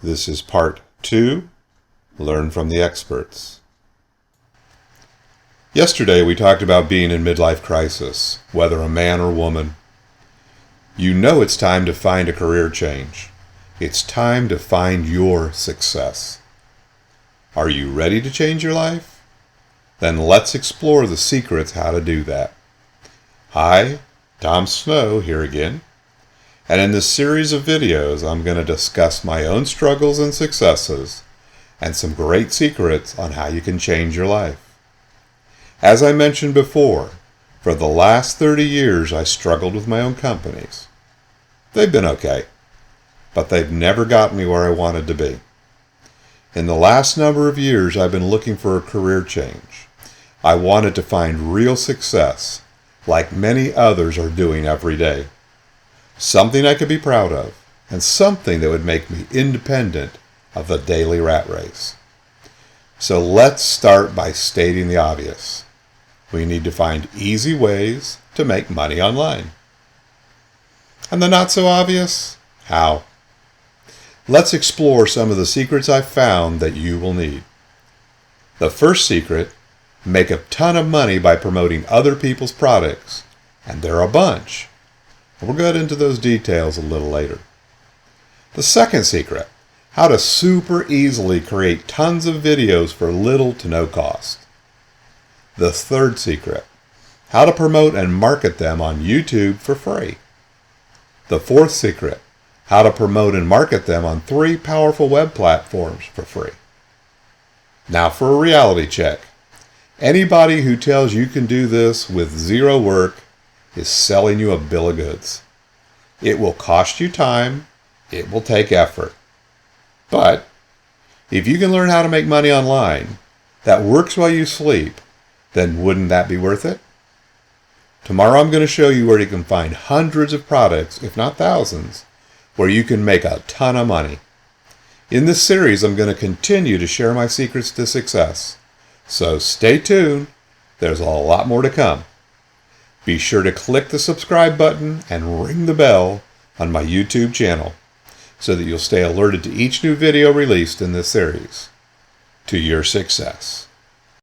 This is part 2, Learn from the Experts. Yesterday we talked about being in midlife crisis, whether a man or woman. You know it's time to find a career change. It's time to find your success. Are you ready to change your life? Then let's explore the secrets how to do that. Hi, Tom Snow here again. And in this series of videos, I'm going to discuss my own struggles and successes and some great secrets on how you can change your life. As I mentioned before, for the last 30 years I struggled with my own companies. They've been okay, but they've never got me where I wanted to be. In the last number of years, I've been looking for a career change. I wanted to find real success, like many others are doing every day. Something I could be proud of, and something that would make me independent of the daily rat race. So let's start by stating the obvious. We need to find easy ways to make money online. And the not so obvious? How? Let's explore some of the secrets I've found that you will need. The first secret, make a ton of money by promoting other people's products, and there are a bunch. We'll get into those details a little later. The second secret, how to super easily create tons of videos for little to no cost. The third secret, how to promote and market them on YouTube for free. The fourth secret, how to promote and market them on 3 powerful web platforms for free. Now for a reality check. Anybody who tells you can do this with zero work is selling you a bill of goods. It will cost you time, it will take effort. But if you can learn how to make money online that works while you sleep, then wouldn't that be worth it? Tomorrow I'm going to show you where you can find hundreds of products, if not thousands, where you can make a ton of money. In this series, I'm going to continue to share my secrets to success. So stay tuned, there's a lot more to come. Be sure to click the subscribe button and ring the bell on my YouTube channel so that you'll stay alerted to each new video released in this series. To your success.